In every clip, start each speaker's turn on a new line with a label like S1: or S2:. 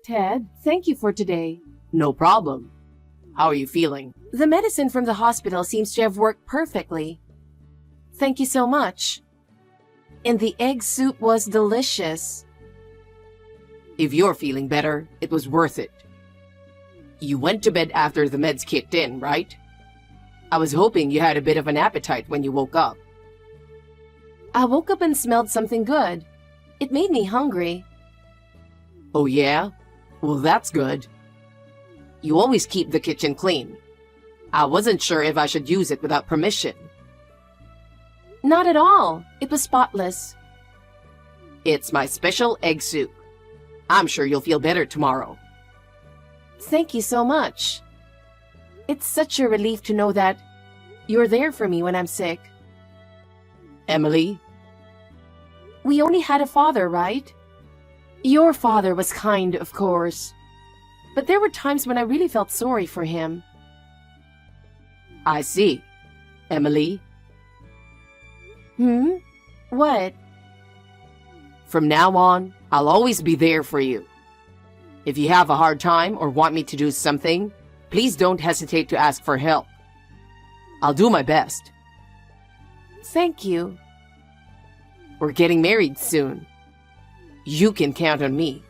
S1: Ted, thank you for today.
S2: No problem. How are you feeling?
S1: The medicine from the hospital seems to have worked perfectly. Thank you so much. And the egg soup was delicious.
S2: If you're feeling better, it was worth it. You went to bed after the meds kicked in, right? I was hoping you had a bit of an appetite when you woke up.
S1: I woke up and smelled something good. It made me hungry.
S2: Oh yeah? Well, that's good. You always keep the kitchen clean. I wasn't sure if I should use it without permission.
S1: Not at all. It was spotless.
S2: It's my special egg soup. I'm sure you'll feel better tomorrow.
S1: Thank you so much. It's such a relief to know that you're there for me when I'm sick.
S2: Emily?
S1: We only had a father, right? Your father was kind, of course. But there were times when I really felt sorry for him.
S2: I see. Emily?
S1: What?
S2: From now on, I'll always be there for you. If you have a hard time or want me to do something, please don't hesitate to ask for help. I'll do my best.
S1: Thank you.
S2: We're getting married soon. You can count on me.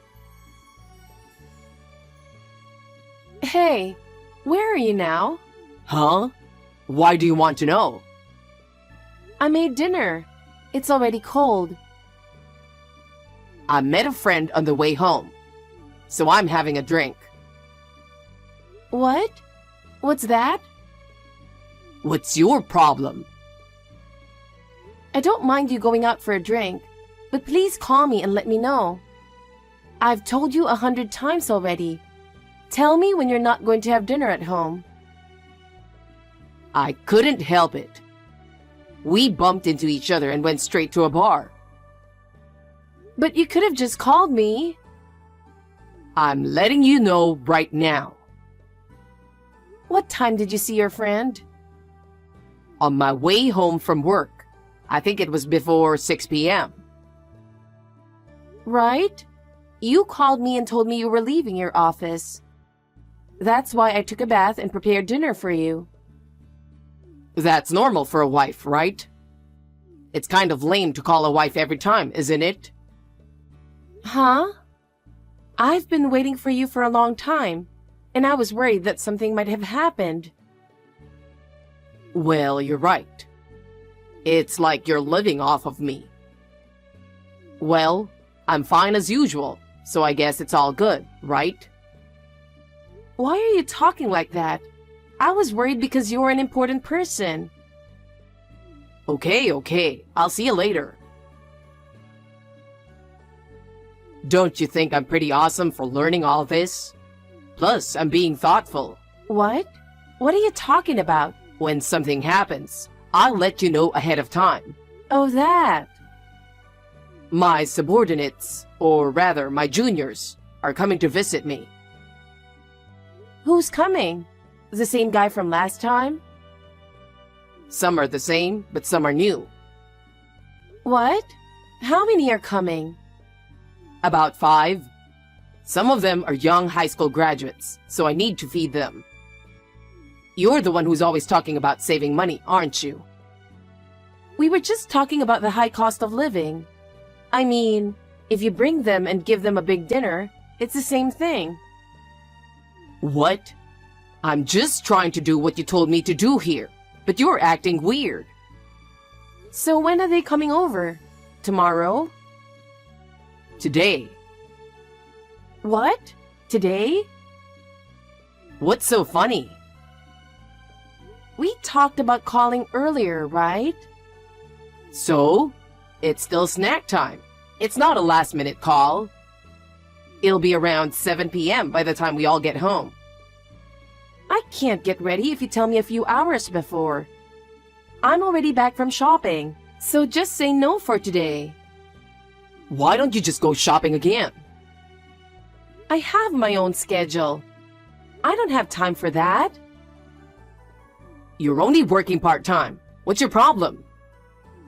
S1: Hey, where are you now?
S2: Huh? Why do you want to know?
S1: I made dinner. It's already cold.
S2: I met a friend on the way home, so I'm having a drink.
S1: What? What's that?
S2: What's your problem?
S1: I don't mind you going out for a drink, but please call me and let me know. I've told you 100 times already. Tell me when you're not going to have dinner at home.
S2: I couldn't help it. We bumped into each other and went straight to a bar.
S1: But you could have just called me.
S2: I'm letting you know right now.
S1: What time did you see your friend?
S2: On my way home from work. I think it was before 6 p.m.
S1: Right? You called me and told me you were leaving your office. That's why I took a bath and prepared dinner for you.
S2: That's normal for a wife, right? It's kind of lame to call a wife every time, isn't it?
S1: Huh? I've been waiting for you for a long time, and I was worried that something might have happened.
S2: Well, you're right. It's like you're living off of me. Well, I'm fine as usual, so I guess it's all good, right?
S1: Why are you talking like that? I was worried because you're an important person.
S2: Okay, I'll see you later. Don't you think I'm pretty awesome for learning all this? Plus, I'm being thoughtful.
S1: What? What are you talking about?
S2: When something happens, I'll let you know ahead of time.
S1: Oh, that.
S2: My subordinates, or rather my juniors, are coming to visit me.
S1: Who's coming? The same guy from last time?
S2: Some are the same, but some are new.
S1: What? How many are coming?
S2: About 5. Some of them are young high school graduates, so I need to feed them. You're the one who's always talking about saving money, aren't you?
S1: We were just talking about the high cost of living. I mean, if you bring them and give them a big dinner, it's the same thing.
S2: What? I'm just trying to do what you told me to do here, but you're acting weird.
S1: So when are they coming over? Tomorrow?
S2: Today.
S1: What? Today?
S2: What's so funny?
S1: We talked about calling earlier, right?
S2: So? It's still snack time. It's not a last-minute call. It'll be around 7 p.m. by the time we all get home.
S1: I can't get ready if you tell me a few hours before. I'm already back from shopping, so just say no for today.
S2: Why don't you just go shopping again?
S1: I have my own schedule. I don't have time for that.
S2: You're only working part-time. What's your problem?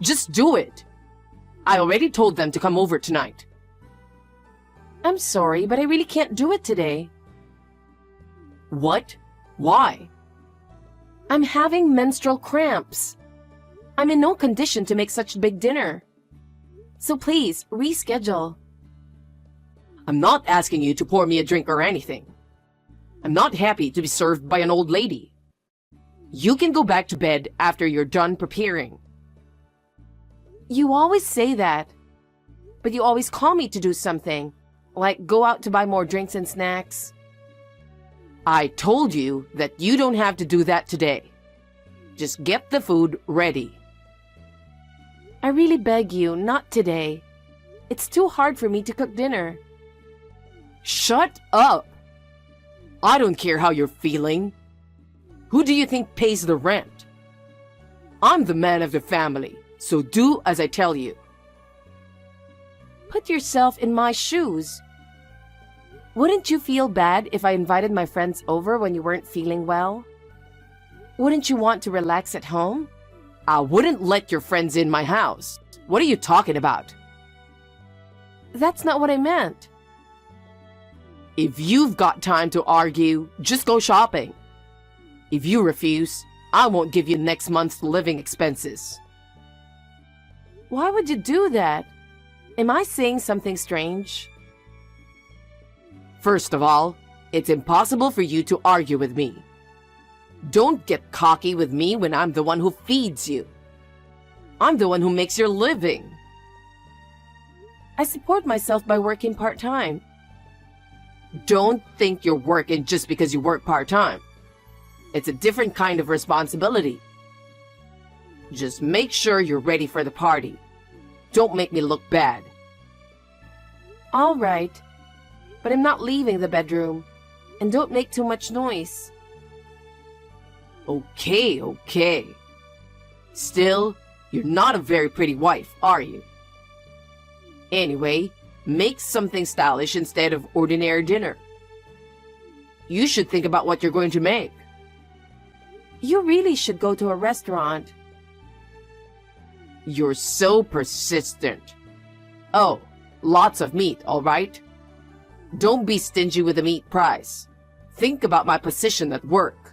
S2: Just do it. I already told them to come over tonight.
S1: I'm sorry, but I really can't do it today.
S2: What? Why?
S1: I'm having menstrual cramps. I'm in no condition to make such a big dinner. So please, reschedule.
S2: I'm not asking you to pour me a drink or anything. I'm not happy to be served by an old lady. You can go back to bed after you're done preparing.
S1: You always say that, but you always call me to do something, like go out to buy more drinks and snacks.
S2: I told you that you don't have to do that today. Just get the food ready.
S1: I really beg you, not today. It's too hard for me to cook dinner.
S2: Shut up! I don't care how you're feeling. Who do you think pays the rent? I'm the man of the family, so do as I tell you.
S1: Put yourself in my shoes. Wouldn't you feel bad if I invited my friends over when you weren't feeling well? Wouldn't you want to relax at home?
S2: I wouldn't let your friends in my house. What are you talking about?
S1: That's not what I meant.
S2: If you've got time to argue, just go shopping. If you refuse, I won't give you next month's living expenses.
S1: Why would you do that? Am I saying something strange?
S2: First of all, it's impossible for you to argue with me. Don't get cocky with me when I'm the one who feeds you. I'm the one who makes your living.
S1: I support myself by working part-time.
S2: Don't think you're working just because you work part-time. It's a different kind of responsibility. Just make sure you're ready for the party. Don't make me look bad.
S1: All right, but I'm not leaving the bedroom. And don't make too much noise.
S2: Okay. Still, you're not a very pretty wife, are you? Anyway, make something stylish instead of ordinary dinner. You should think about what you're going to make.
S1: You really should go to a restaurant.
S2: You're so persistent. Oh, lots of meat, all right? Don't be stingy with the meat price. Think about my position at work.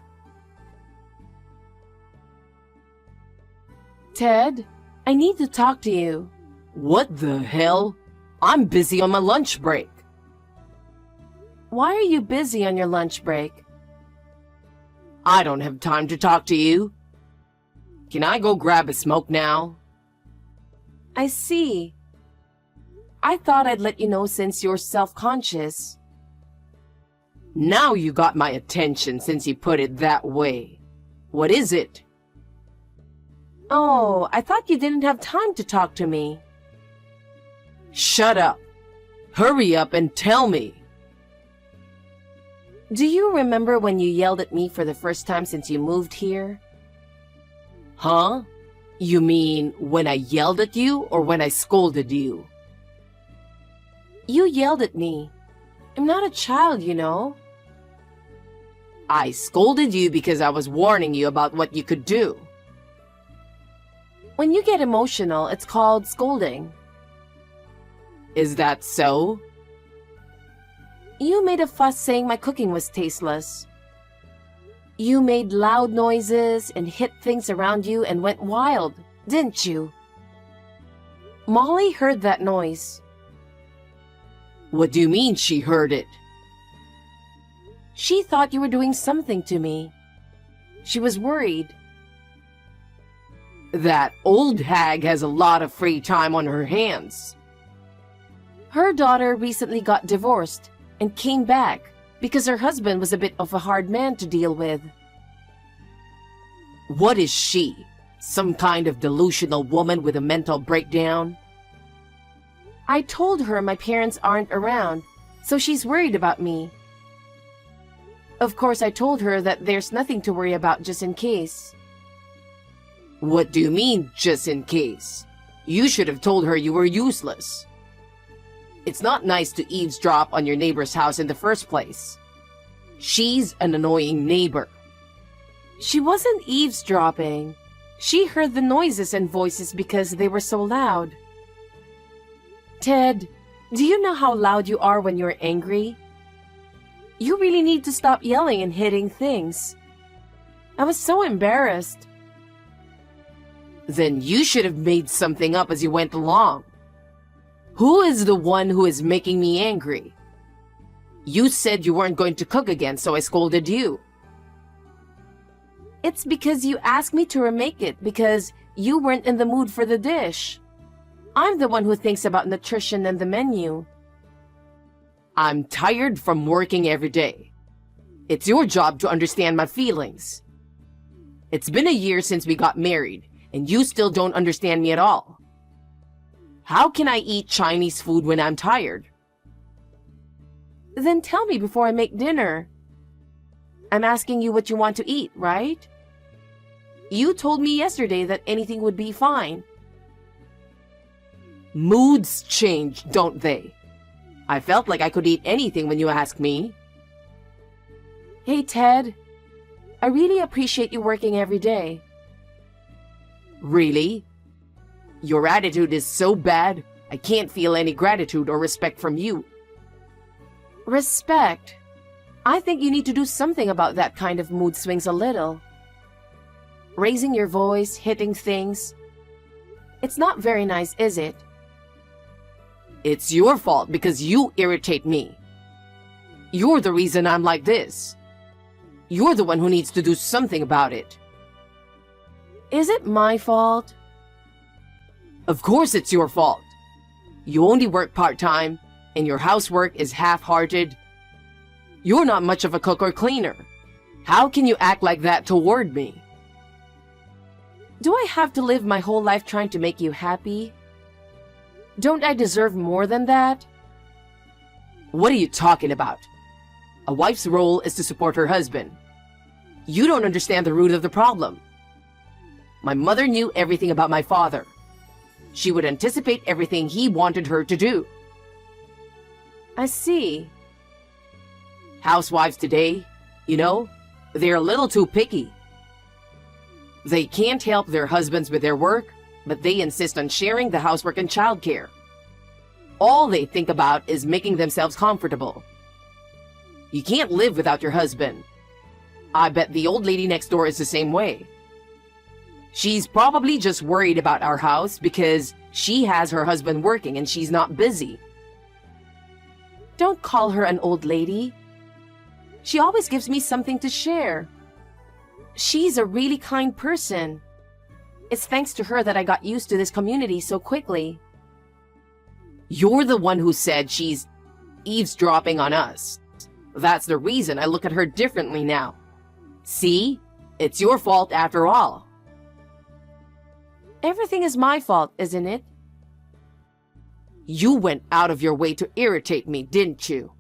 S1: Ted, I need to talk to you.
S2: What the hell? I'm busy on my lunch break.
S1: Why are you busy on your lunch break?
S2: I don't have time to talk to you. Can I go grab a smoke now?
S1: I see. I thought I'd let you know since you're self-conscious.
S2: Now you got my attention since you put it that way. What is it?
S1: Oh, I thought you didn't have time to talk to me.
S2: Shut up. Hurry up and tell me.
S1: Do you remember when you yelled at me for the first time since you moved here?
S2: Huh? You mean when I yelled at you or when I scolded you?
S1: You yelled at me. I'm not a child, you know.
S2: I scolded you because I was warning you about what you could do.
S1: When you get emotional, it's called scolding.
S2: Is that so?
S1: You made a fuss saying my cooking was tasteless. You made loud noises and hit things around you and went wild, didn't you? Molly heard that noise.
S2: What do you mean she heard it?
S1: She thought you were doing something to me. She was worried.
S2: That old hag has a lot of free time on her hands.
S1: Her daughter recently got divorced and came back because her husband was a bit of a hard man to deal with.
S2: What is she? Some kind of delusional woman with a mental breakdown?
S1: I told her my parents aren't around, so she's worried about me. Of course, I told her that there's nothing to worry about just in case.
S2: What do you mean, just in case? You should have told her you were useless. It's not nice to eavesdrop on your neighbor's house in the first place. She's an annoying neighbor.
S1: She wasn't eavesdropping. She heard the noises and voices because they were so loud. Ted, Do you know how loud you are when you're angry? You really need to stop yelling and hitting things. I was so embarrassed.
S2: Then you should have made something up as you went along. Who is the one who is making me angry? You said you weren't going to cook again, so I scolded you.
S1: It's because you asked me to remake it because you weren't in the mood for the dish. I'm the one who thinks about nutrition and the menu.
S2: I'm tired from working every day. It's your job to understand my feelings. It's been a year since we got married, and you still don't understand me at all. How can I eat Chinese food when I'm tired?
S1: Then tell me before I make dinner. I'm asking you what you want to eat, right? You told me yesterday that anything would be fine.
S2: Moods change, don't they? I felt like I could eat anything when you asked me.
S1: Hey, Ted. I really appreciate you working every day.
S2: Really? Your attitude is so bad, I can't feel any gratitude or respect from you.
S1: Respect? I think you need to do something about that kind of mood swings a little. Raising your voice, hitting things. It's not very nice, is it?
S2: It's your fault because you irritate me. You're the reason I'm like this. You're the one who needs to do something about it.
S1: Is it my fault?
S2: Of course it's your fault. You only work part-time, and your housework is half-hearted. You're not much of a cook or cleaner. How can you act like that toward me?
S1: Do I have to live my whole life trying to make you happy? Don't I deserve more than that?
S2: What are you talking about? A wife's role is to support her husband. You don't understand the root of the problem. My mother knew everything about my father. She would anticipate everything he wanted her to do.
S1: I see.
S2: Housewives today, they're a little too picky. They can't help their husbands with their work, but they insist on sharing the housework and childcare. All they think about is making themselves comfortable. You can't live without your husband. I bet the old lady next door is the same way. She's probably just worried about our house because she has her husband working and she's not busy.
S1: Don't call her an old lady. She always gives me something to share. She's a really kind person. It's thanks to her that I got used to this community so quickly.
S2: You're the one who said she's eavesdropping on us. That's the reason I look at her differently now. See? It's your fault after all.
S1: Everything is my fault, isn't it?
S2: You went out of your way to irritate me, didn't you?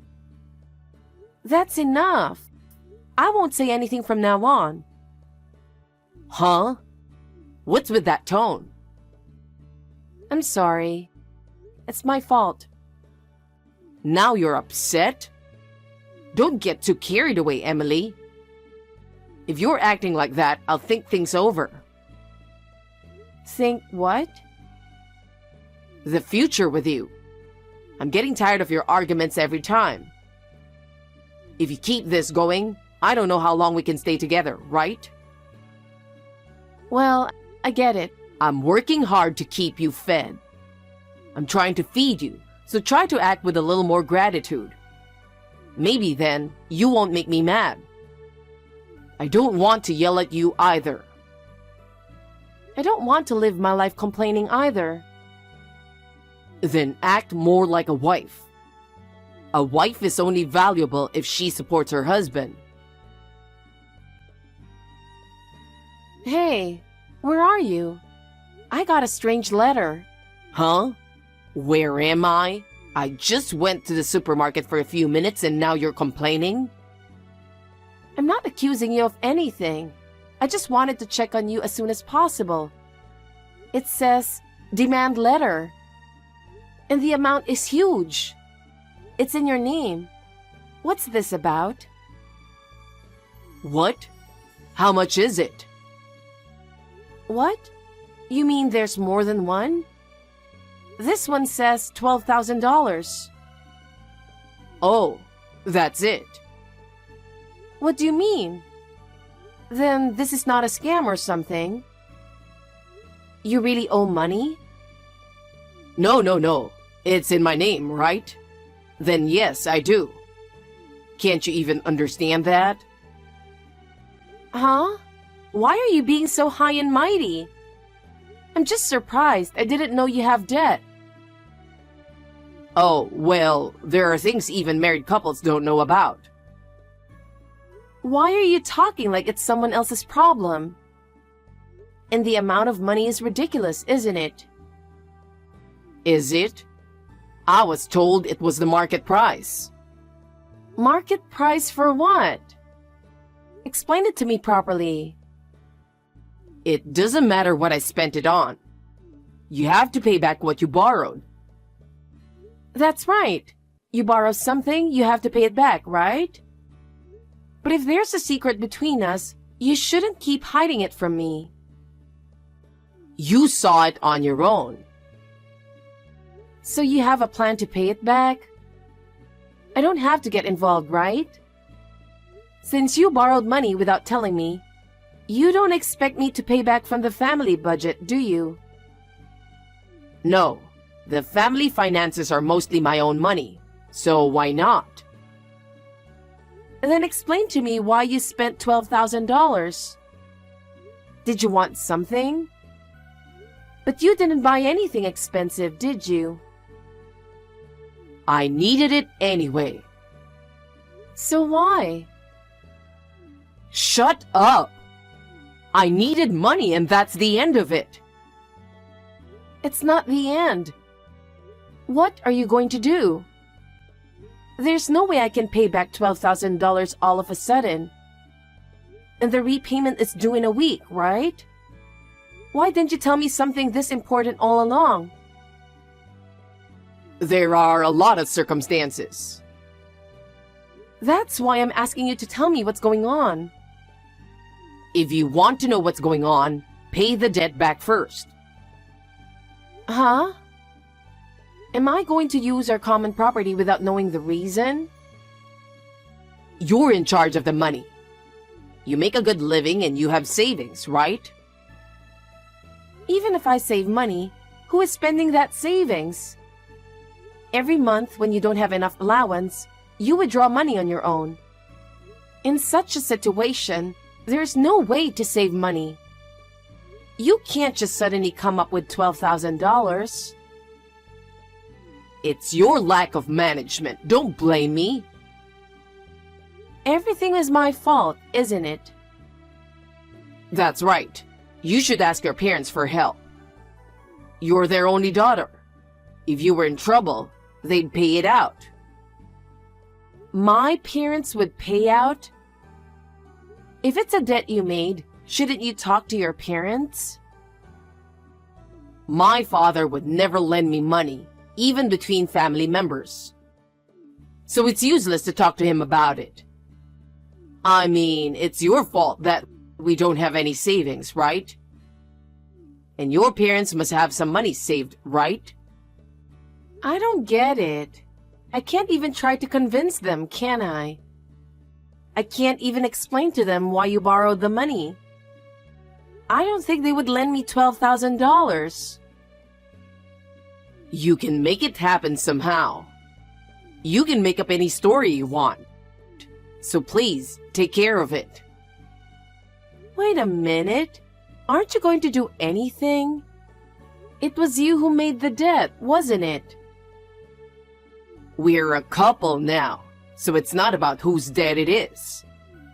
S1: That's enough. I won't say anything from now on.
S2: Huh? What's with that tone?
S1: I'm sorry. It's my fault.
S2: Now you're upset? Don't get too carried away, Emily. If you're acting like that, I'll think things over.
S1: Think what?
S2: The future with you. I'm getting tired of your arguments every time. If you keep this going, I don't know how long we can stay together, right?
S1: Well, I get it.
S2: I'm working hard to keep you fed. I'm trying to feed you, so try to act with a little more gratitude. Maybe then, you won't make me mad. I don't want to yell at you either.
S1: I don't want to live my life complaining either.
S2: Then act more like a wife. A wife is only valuable if she supports her husband.
S1: Hey, where are you? I got a strange letter.
S2: Huh? Where am I? I just went to the supermarket for a few minutes and now you're complaining?
S1: I'm not accusing you of anything. I just wanted to check on you as soon as possible. It says, demand letter. And the amount is huge. It's in your name. What's this about?
S2: What? How much is it?
S1: What? You mean there's more than one? This one says $12,000.
S2: Oh, that's it.
S1: What do you mean? Then this is not a scam or something. You really owe money?
S2: No. It's in my name, right? Then yes, I do. Can't you even understand that?
S1: Huh? Why are you being so high and mighty? I'm just surprised. I didn't know you have debt.
S2: Oh, well, there are things even married couples don't know about.
S1: Why are you talking like it's someone else's problem? And the amount of money is ridiculous, isn't it?
S2: Is it? I was told it was the market price.
S1: Market price for what? Explain it to me properly.
S2: It doesn't matter what I spent it on. You have to pay back what you borrowed.
S1: That's right. You borrow something, you have to pay it back, right? But if there's a secret between us, you shouldn't keep hiding it from me.
S2: You saw it on your own.
S1: So you have a plan to pay it back? I don't have to get involved, right? Since you borrowed money without telling me, you don't expect me to pay back from the family budget, do you?
S2: No, the family finances are mostly my own money, so why not?
S1: Then explain to me why you spent $12,000. Did you want something? But you didn't buy anything expensive, did you?
S2: I needed it anyway.
S1: So why?
S2: Shut up! I needed money and that's the end of it.
S1: It's not the end. What are you going to do? There's no way I can pay back $12,000 all of a sudden. And the repayment is due in a week, right? Why didn't you tell me something this important all along?
S2: There are a lot of circumstances.
S1: That's why I'm asking you to tell me what's going on.
S2: If you want to know what's going on, pay the debt back first.
S1: Huh? Am I going to use our common property without knowing the reason?
S2: You're in charge of the money. You make a good living and you have savings, right?
S1: Even if I save money, who is spending that savings? Every month when you don't have enough allowance, you withdraw money on your own. In such a situation, there's no way to save money. You can't just suddenly come up with $12,000.
S2: It's your lack of management. Don't blame me.
S1: Everything is my fault, isn't it?
S2: That's right. You should ask your parents for help. You're their only daughter. If you were in trouble, they'd pay it out.
S1: My parents would pay out? If it's a debt you made, shouldn't you talk to your parents?
S2: My father would never lend me money, even between family members. So it's useless to talk to him about it. I mean, it's your fault that we don't have any savings, right? And your parents must have some money saved, right?
S1: I don't get it. I can't even try to convince them, can I? I can't even explain to them why you borrowed the money. I don't think they would lend me $12,000.
S2: You can make it happen somehow. You can make up any story you want. So please, take care of it.
S1: Wait a minute. Aren't you going to do anything? It was you who made the debt, wasn't it?
S2: We're a couple now, so it's not about whose debt it is.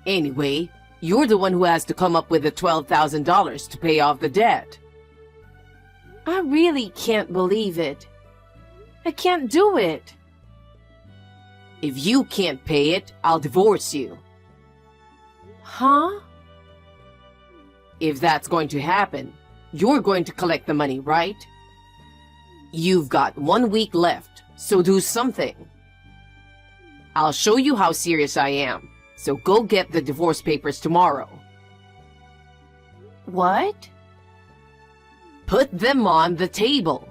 S2: Anyway, you're the one who has to come up with the $12,000 to pay off the debt.
S1: I really can't believe it. I can't do it.
S2: If you can't pay it, I'll divorce you.
S1: Huh?
S2: If that's going to happen, you're going to collect the money, right? You've got 1 week left, so do something. I'll show you how serious I am, so go get the divorce papers tomorrow.
S1: What?
S2: Put them on the table.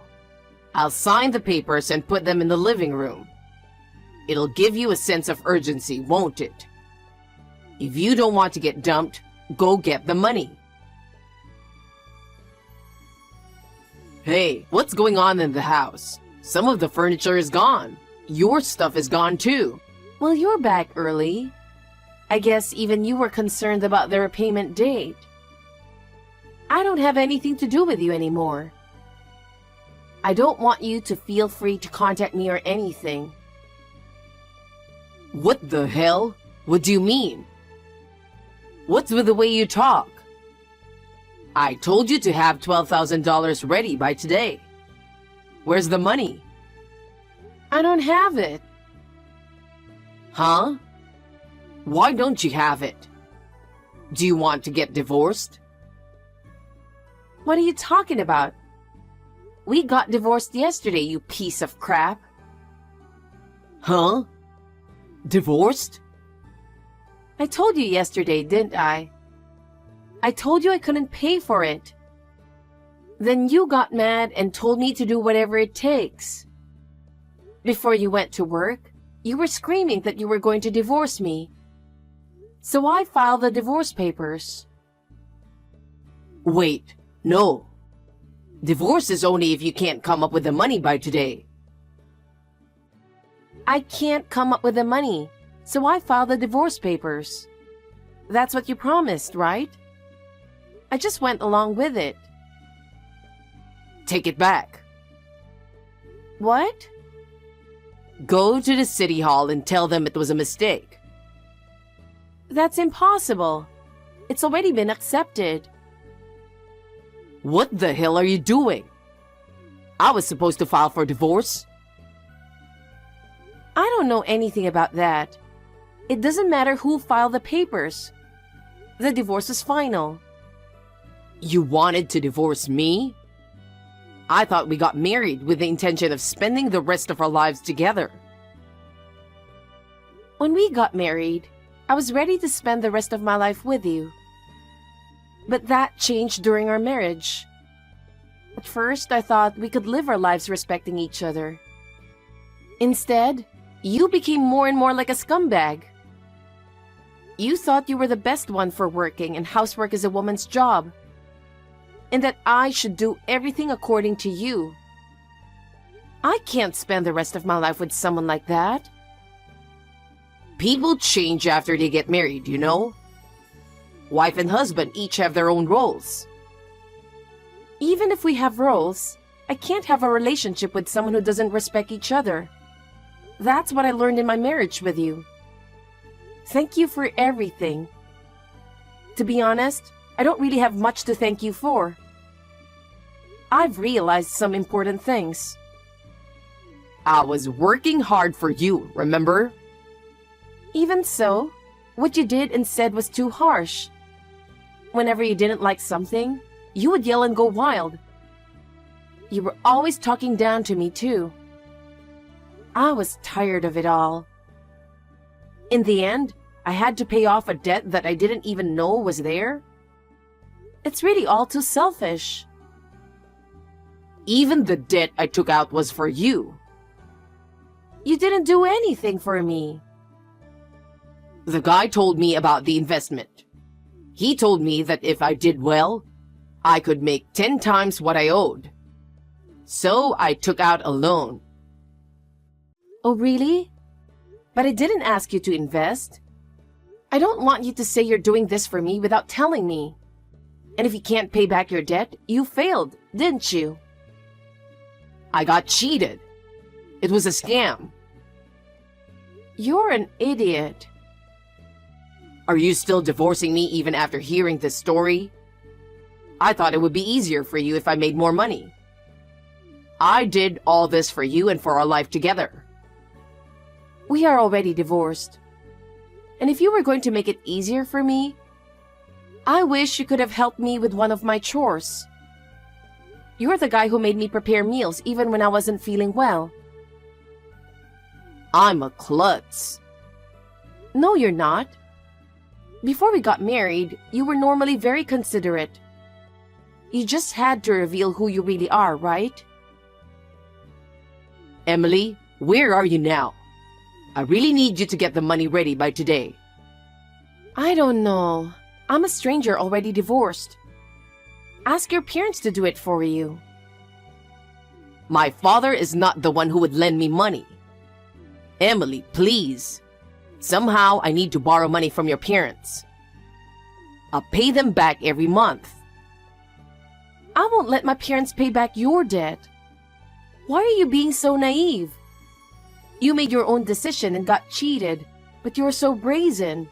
S2: I'll sign the papers and put them in the living room. It'll give you a sense of urgency, won't it? If you don't want to get dumped, go get the money. Hey, what's going on in the house? Some of the furniture is gone. Your stuff is gone too.
S1: Well, you're back early. I guess even you were concerned about the repayment date. I don't have anything to do with you anymore. I don't want you to feel free to contact me or anything.
S2: What the hell? What do you mean? What's with the way you talk? I told you to have $12,000 ready by today. Where's the money?
S1: I don't have it.
S2: Huh? Why don't you have it? Do you want to get divorced?
S1: What are you talking about? We got divorced yesterday, you piece of crap.
S2: Huh? Divorced?
S1: I told you yesterday, didn't I? I told you I couldn't pay for it. Then you got mad and told me to do whatever it takes. Before you went to work, you were screaming that you were going to divorce me. So I filed the divorce papers.
S2: Wait, no. Divorce is only if you can't come up with the money by today.
S1: I can't come up with the money, so I filed the divorce papers. That's what you promised, right? I just went along with it.
S2: Take it back.
S1: What?
S2: Go to the city hall and tell them it was a mistake.
S1: That's impossible. It's already been accepted.
S2: What the hell are you doing? I was supposed to file for divorce.
S1: I don't know anything about that. It doesn't matter who filed the papers. The divorce is final.
S2: You wanted to divorce me? I thought we got married with the intention of spending the rest of our lives together.
S1: When we got married, I was ready to spend the rest of my life with you. But that changed during our marriage. At first, I thought we could live our lives respecting each other. Instead, you became more and more like a scumbag. You thought you were the best one for working and housework is a woman's job, and that I should do everything according to you. I can't spend the rest of my life with someone like that.
S2: People change after they get married, you know? Wife and husband each have their own roles.
S1: Even if we have roles, I can't have a relationship with someone who doesn't respect each other. That's what I learned in my marriage with you. Thank you for everything. To be honest, I don't really have much to thank you for. I've realized some important things.
S2: I was working hard for you, remember?
S1: Even so, what you did and said was too harsh. Whenever you didn't like something, you would yell and go wild. You were always talking down to me too. I was tired of it all. In the end, I had to pay off a debt that I didn't even know was there. It's really all too selfish.
S2: Even the debt I took out was for you.
S1: You didn't do anything for me.
S2: The guy told me about the investment. He told me that if I did well, I could make 10 times what I owed. So I took out a loan.
S1: Oh, really? But I didn't ask you to invest. I don't want you to say you're doing this for me without telling me. And if you can't pay back your debt, you failed, didn't you?
S2: I got cheated. It was a scam.
S1: You're an idiot.
S2: Are you still divorcing me even after hearing this story? I thought it would be easier for you if I made more money. I did all this for you and for our life together.
S1: We are already divorced. And if you were going to make it easier for me, I wish you could have helped me with one of my chores. You're the guy who made me prepare meals even when I wasn't feeling well.
S2: I'm a klutz.
S1: No, you're not. Before we got married, you were normally very considerate. You just had to reveal who you really are, right?
S2: Emily, where are you now? I really need you to get the money ready by today.
S1: I don't know. I'm a stranger already divorced. Ask your parents to do it for you.
S2: My father is not the one who would lend me money. Emily, please. Somehow I need to borrow money from your parents. I'll pay them back every month.
S1: I won't let my parents pay back your debt. Why are you being so naive? You made your own decision and got cheated, but you're so brazen.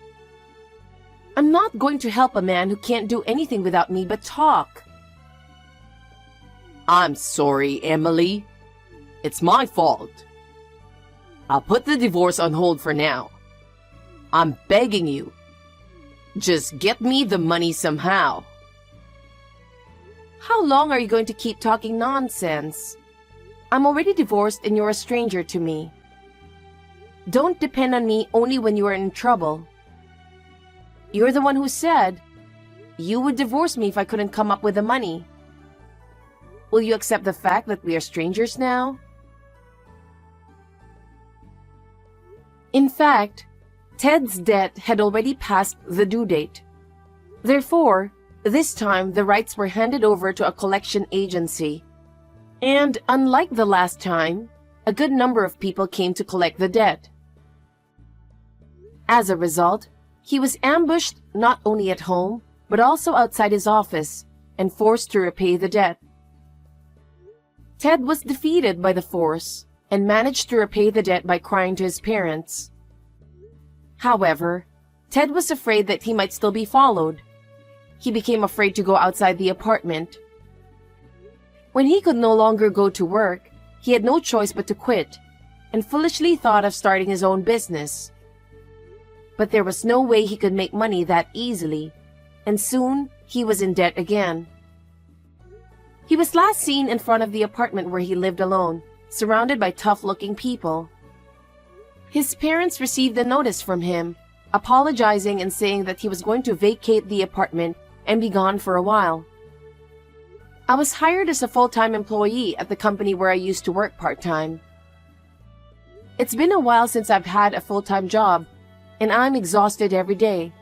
S1: I'm not going to help a man who can't do anything without me but talk.
S2: I'm sorry, Emily. It's my fault. I'll put the divorce on hold for now. I'm begging you. Just get me the money somehow.
S1: How long are you going to keep talking nonsense? I'm already divorced and you're a stranger to me. Don't depend on me only when you are in trouble. You're the one who said you would divorce me if I couldn't come up with the money. Will you accept the fact that we are strangers now? In fact, Ted's debt had already passed the due date. Therefore, this time the rights were handed over to a collection agency. And unlike the last time, a good number of people came to collect the debt. As a result, he was ambushed not only at home, but also outside his office and forced to repay the debt. Ted was defeated by the force and managed to repay the debt by crying to his parents. However, Ted was afraid that he might still be followed. He became afraid to go outside the apartment. When he could no longer go to work, he had no choice but to quit, and foolishly thought of starting his own business. But there was no way he could make money that easily, and soon he was in debt again. He was last seen in front of the apartment where he lived alone, surrounded by tough-looking people. His parents received a notice from him, apologizing and saying that he was going to vacate the apartment and be gone for a while. I was hired as a full-time employee at the company where I used to work part-time. It's been a while since I've had a full-time job, and I'm exhausted every day.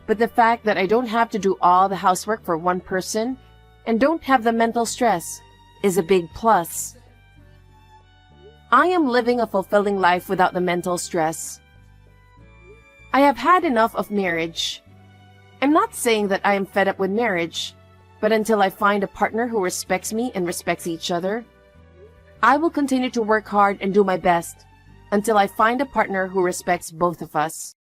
S1: But the fact that I don't have to do all the housework for one person and don't have the mental stress is a big plus. I am living a fulfilling life without the mental stress. I have had enough of marriage. I'm not saying that I am fed up with marriage, but until I find a partner who respects me and respects each other, I will continue to work hard and do my best until I find a partner who respects both of us.